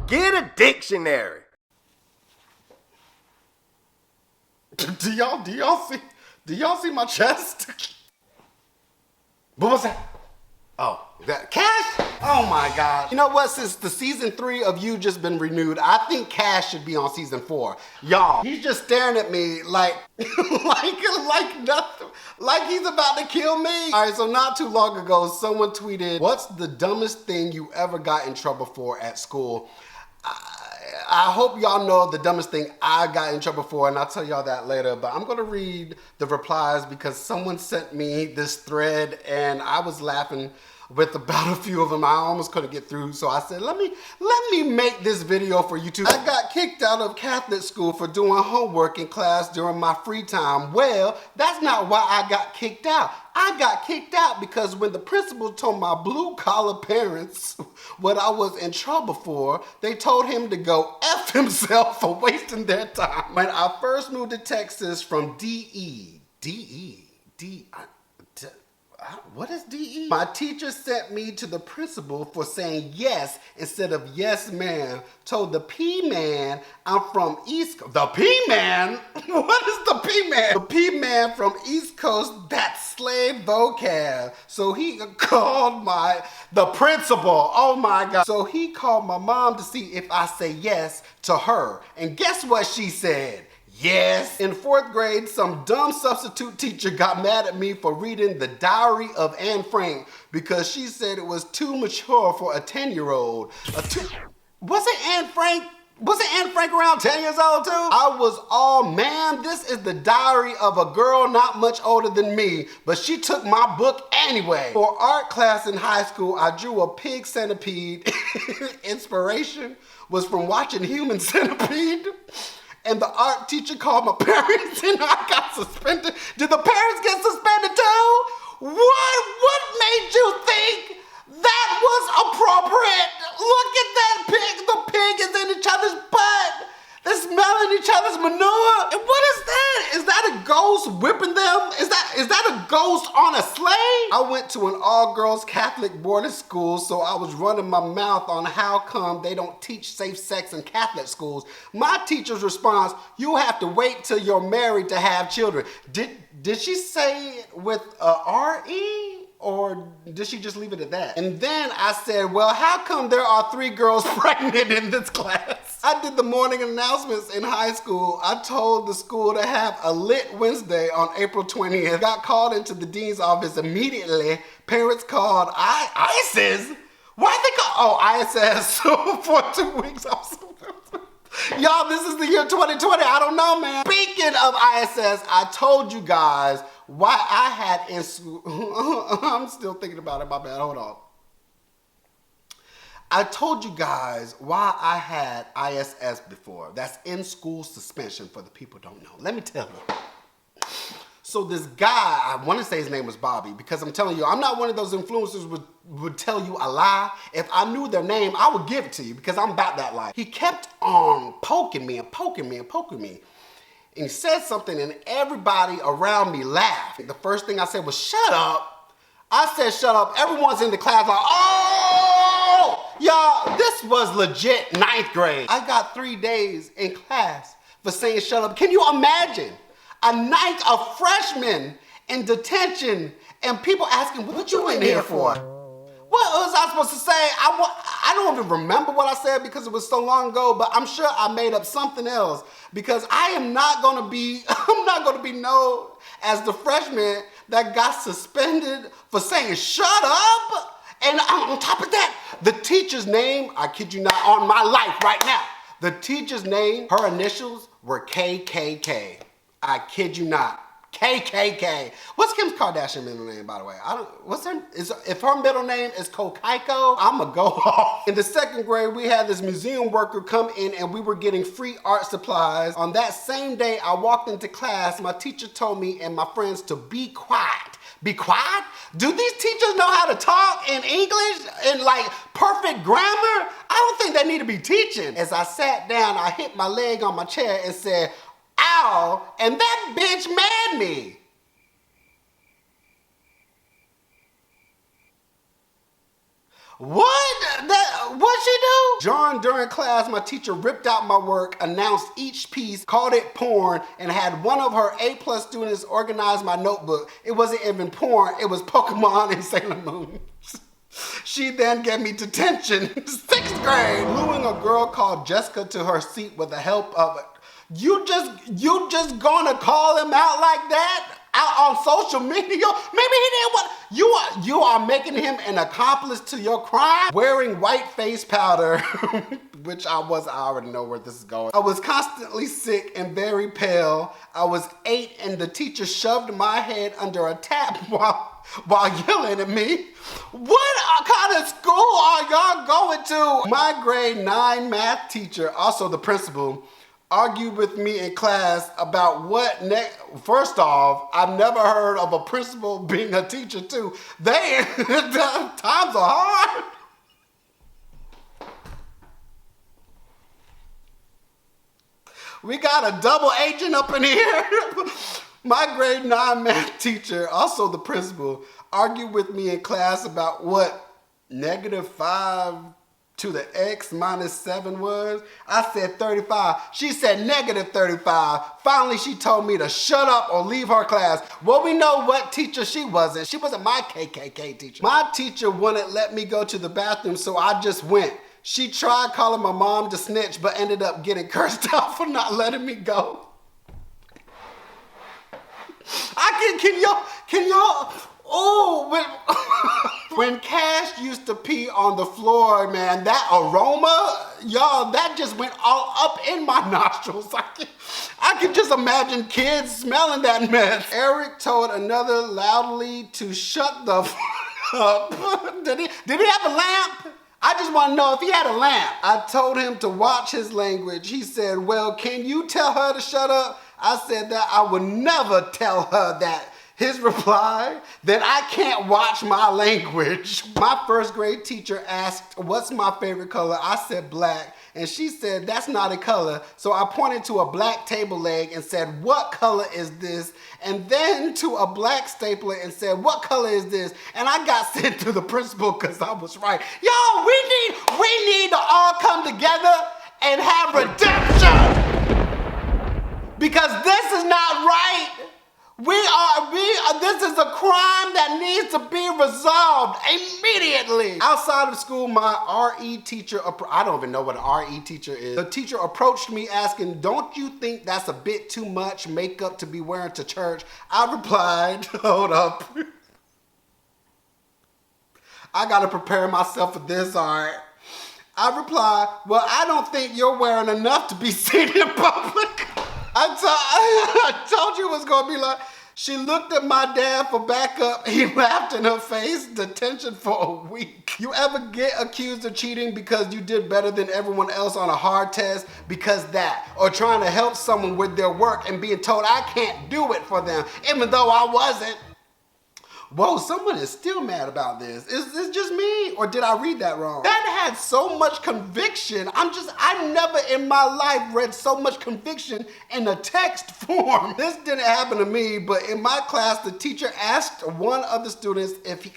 Get a dictionary. Do y'all see my chest? What was that? Oh, that Cash? Oh my God. You know what? Since the season 3 of You just been renewed, I think Cash should be on season 4. Y'all, he's just staring at me like nothing, like he's about to kill me. All right, so not too long ago, someone tweeted, "What's the dumbest thing you ever got in trouble for at school?" I hope y'all know the dumbest thing I got in trouble for, and I'll tell y'all that later, but I'm gonna read the replies because someone sent me this thread and I was laughing with about a few of them. I almost couldn't get through, so I said, let me make this video for you too. I got kicked out of Catholic school for doing homework in class during my free time. Well, that's not why I got kicked out. I got kicked out because when the principal told my blue-collar parents what I was in trouble for, they told him to go F himself for wasting their time. When I first moved to Texas from what is DE? My teacher sent me to the principal for saying yes instead of yes ma'am. Told the P-man I'm from East Coast. The P-man? What is the P-man? The P-man from East Coast, that's slave vocab. So he called the principal. Oh my God. So he called my mom to see if I say yes to her. And guess what she said? Yes. In 4th grade, some dumb substitute teacher got mad at me for reading The Diary of Anne Frank because she said it was too mature for a 10-year-old. Wasn't Anne Frank around 10 years old too? I was all, man, this is the diary of a girl not much older than me, but she took my book anyway. For art class in high school, I drew a pig centipede. Inspiration was from watching Human Centipede. And the art teacher called my parents and I got suspended. Did the parents get suspended too? What made you think that was appropriate? Look at that pig. The pig is in each other's butt. They're smelling each other's manure. And what is that? Is that a ghost whipping them? Is that a ghost on a sleigh? I went to an all-girls Catholic boarding school, so I was running my mouth on how come they don't teach safe sex in Catholic schools. My teacher's response, you have to wait till you're married to have children. Did she say it with a R-E? Or did she just leave it at that? And then I said, well, how come there are 3 girls pregnant in this class? I did the morning announcements in high school. I told the school to have a lit Wednesday on April 20th. Got called into the dean's office immediately. Parents called ISIS. Why they call? Oh, ISS for 2 weeks. Y'all, this is the year 2020. I don't know, man. Speaking of ISS, I told you guys why I had in school. I'm still thinking about it, my bad, hold on. I told you guys why I had ISS before. That's in school suspension for the people who don't know. Let me tell you. So this guy, I want to say his name was Bobby, because I'm telling you, I'm not one of those influencers would tell you a lie. If I knew their name, I would give it to you because I'm about that life. He kept on poking me and poking me and poking me. And he said something and everybody around me laughed. The first thing I said was, shut up. I said, shut up. Everyone's in the class like, oh! Y'all, this was legit 9th grade. I got 3 days in class for saying shut up. Can you imagine? A night of freshmen in detention and people asking, what you in here for? What was I supposed to say? I don't even remember what I said because it was so long ago, but I'm sure I made up something else because I'm not gonna be known as the freshman that got suspended for saying shut up. And on top of that, the teacher's name, I kid you not, on my life right now, the teacher's name, her initials were KKK. I kid you not. KKK. What's Kim Kardashian's middle name, by the way? If her middle name is Kokaiko, I'ma go off. In the 2nd grade, we had this museum worker come in and we were getting free art supplies. On that same day, I walked into class. My teacher told me and my friends to be quiet. Be quiet? Do these teachers know how to talk in English in like perfect grammar? I don't think they need to be teaching. As I sat down, I hit my leg on my chair and said, ow, and that bitch mad me. What? What'd she do? During class, my teacher ripped out my work, announced each piece, called it porn, and had one of her A+ students organize my notebook. It wasn't even porn, it was Pokemon and Sailor Moon. She then gave me detention, 6th grade. Gluing a girl called Jessica to her seat with the help of it. You just gonna call him out like that? Out on social media? Maybe he didn't want, you are making him an accomplice to your crime? Wearing white face powder, which I already know where this is going. I was constantly sick and very pale. I was 8 and the teacher shoved my head under a tap while yelling at me. What kind of school are y'all going to? My grade 9 math teacher, also the principal, argued with me in class about what next. First off, I've never heard of a principal being a teacher too. Times are hard. We got a double agent up in here. My grade 9 math teacher, also the principal, argued with me in class about what -5 to the x minus 7 was. I said 35. She said -35. Finally, she told me to shut up or leave her class. Well, we know what teacher she wasn't. She wasn't my KKK teacher. My teacher wouldn't let me go to the bathroom, so I just went. She tried calling my mom to snitch, but ended up getting cursed out for not letting me go. Can y'all, when Cash used to pee on the floor, man, that aroma, y'all, that just went all up in my nostrils. I could just imagine kids smelling that mess. Eric told another loudly to shut the f up. Did he have a lamp? I just want to know if he had a lamp. I told him to watch his language. He said, well, can you tell her to shut up? I said that I would never tell her that. His reply, that I can't watch my language. My 1st grade teacher asked, what's my favorite color? I said black, and she said, that's not a color. So I pointed to a black table leg and said, what color is this? And then to a black stapler and said, what color is this? And I got sent to the principal because I was right. Y'all, we need to all come together and have redemption. Because this is not right. This is a crime that needs to be resolved immediately. Outside of school, my RE teacher, I don't even know what an RE teacher is. The teacher approached me asking, don't you think that's a bit too much makeup to be wearing to church? I replied, hold up. I gotta prepare myself for this, all right. I replied, well, I don't think you're wearing enough to be seen in public. I told you it was gonna be like, she looked at my dad for backup. He laughed in her face, detention for a week. You ever get accused of cheating because you did better than everyone else on a hard test because that, or trying to help someone with their work and being told I can't do it for them, even though I wasn't? Whoa, someone is still mad about this. Is this just me, or did I read that wrong? That had so much conviction. I never in my life read so much conviction in a text form. This didn't happen to me, but in my class, the teacher asked one of the students if he,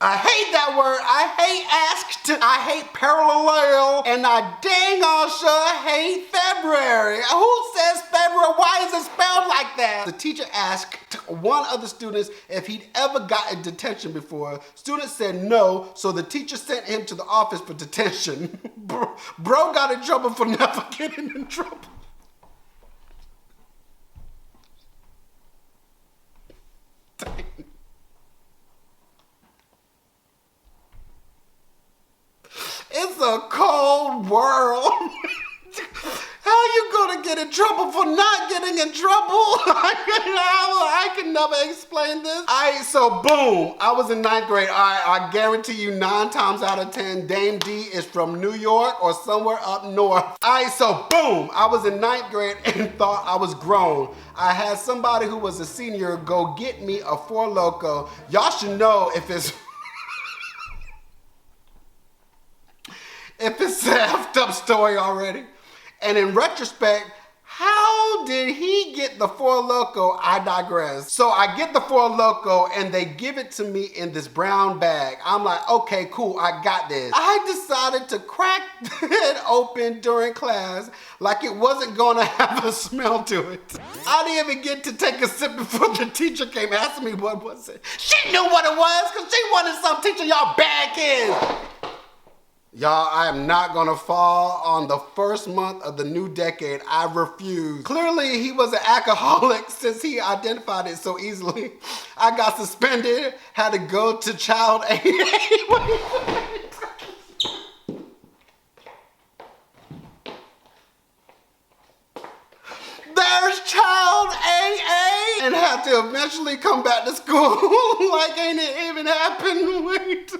I hate that word. I hate asked. I hate parallel. And I dang on sure hate February. Who says February? Why is it spelled like that? The teacher asked one of the students if he'd ever gotten detention before. Student said no, so the teacher sent him to the office for detention. Bro got in trouble for never getting in trouble. Dang. It's a cold world. How are you gonna get in trouble for not getting in trouble? I can never explain this. So boom, I was in 9th grade. I guarantee you 9 times out of 10, Dame D is from New York or somewhere up north. So boom, I was in 9th grade and thought I was grown. I had somebody who was a senior go get me a Four Loko. Y'all should know if it's if it's a effed up story already. And in retrospect, How did he get the Four Loko? I digress. So I get the Four Loko and they give it to me in this brown bag. I'm like, okay, cool, I got this. I decided to crack it open during class like it wasn't gonna have a smell to it. I didn't even get to take a sip before the teacher came asking me what was it. She knew what it was because she wanted some teaching y'all bad kids. Y'all, I am not gonna fall on the first month of the new decade. I refuse. Clearly, he was an alcoholic since he identified it so easily. I got suspended, had to go to child AA. There's child AA! And had to eventually come back to school like ain't it even happened. Wait.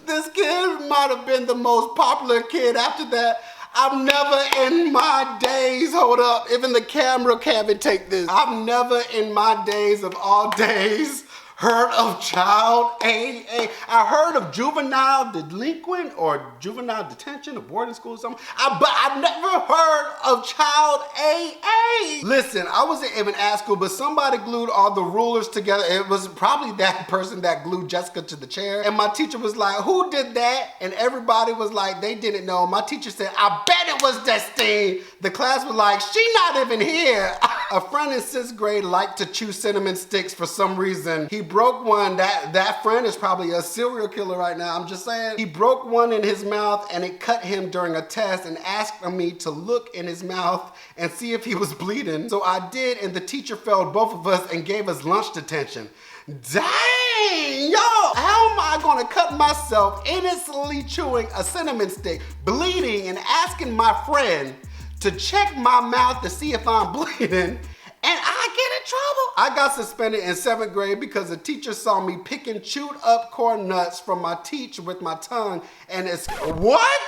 This kid might have been the most popular kid after that. I've never in my days, hold up, even the camera can't even take this. I've never in my days of all days heard of child AA. I heard of juvenile delinquent or juvenile detention or boarding school or something, but I've never heard of child AA. Listen, I wasn't even at school, but somebody glued all the rulers together. It was probably that person that glued Jessica to the chair. And my teacher was like, who did that? And everybody was like, they didn't know. My teacher said, I bet it was Destine. The class was like, she not even here. A friend in 6th grade liked to chew cinnamon sticks for some reason. He broke one. That friend is probably a serial killer right now. I'm just saying. He broke one in his mouth and it cut him during a test and asked me to look in his mouth and see if he was bleeding. So I did, and the teacher failed both of us and gave us lunch detention. Dang, yo, how am I gonna cut myself innocently chewing a cinnamon stick, bleeding, and asking my friend to check my mouth to see if I'm bleeding, and I get in trouble? I got suspended in 7th grade because the teacher saw me picking chewed up corn nuts from my teeth with my tongue, and it's, what?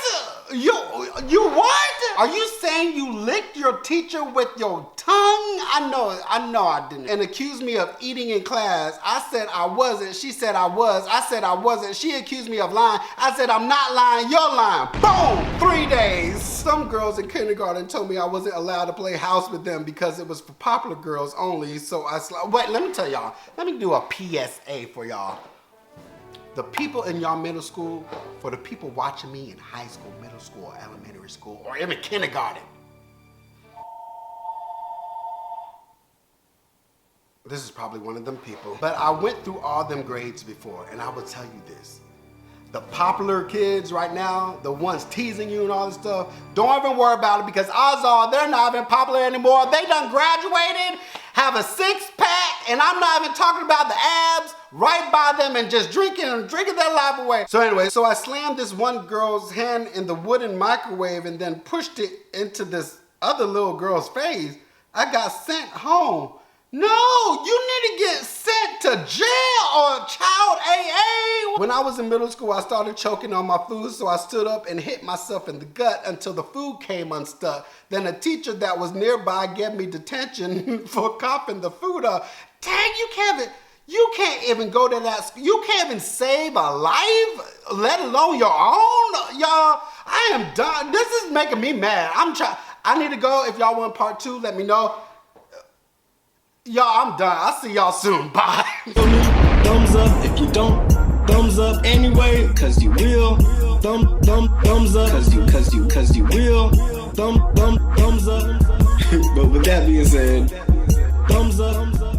You what? Are you saying you licked your teacher with your tongue? I know I didn't. And accused me of eating in class. I said I wasn't. She said I was. I said I wasn't. She accused me of lying. I said I'm not lying, you're lying. Boom! 3 days. Some girls in kindergarten told me I wasn't allowed to play house with them because it was for popular girls only. So wait, let me tell y'all. Let me do a PSA for y'all. The people in y'all middle school, for the people watching me in high school, middle school, elementary school, or even kindergarten. This is probably one of them people. But I went through all them grades before, and I will tell you this. The popular kids right now, the ones teasing you and all this stuff, don't even worry about it because odds are they're not even popular anymore. They done graduated, have a 6-pack, and I'm not even talking about the abs, right by them and just drinking their life away. So anyway, so I slammed this one girl's hand in the wooden microwave and then pushed it into this other little girl's face. I got sent home. No, you need to get sent to jail or child AA. When I was in middle school, I started choking on my food, so I stood up and hit myself in the gut until the food came unstuck. Then a teacher that was nearby gave me detention for coughing the food up. Dang, you can't even go to that school. You can't even save a life, let alone your own. Y'all, I am done. This is making me mad. I need to go. If y'all want part 2, let me know. Y'all, I'm done. I'll see y'all soon. Bye. Thumbs up if you don't. Thumbs up anyway, cause you will. Thumbs up, cause you will. Thumbs up. But with that being said, thumbs up.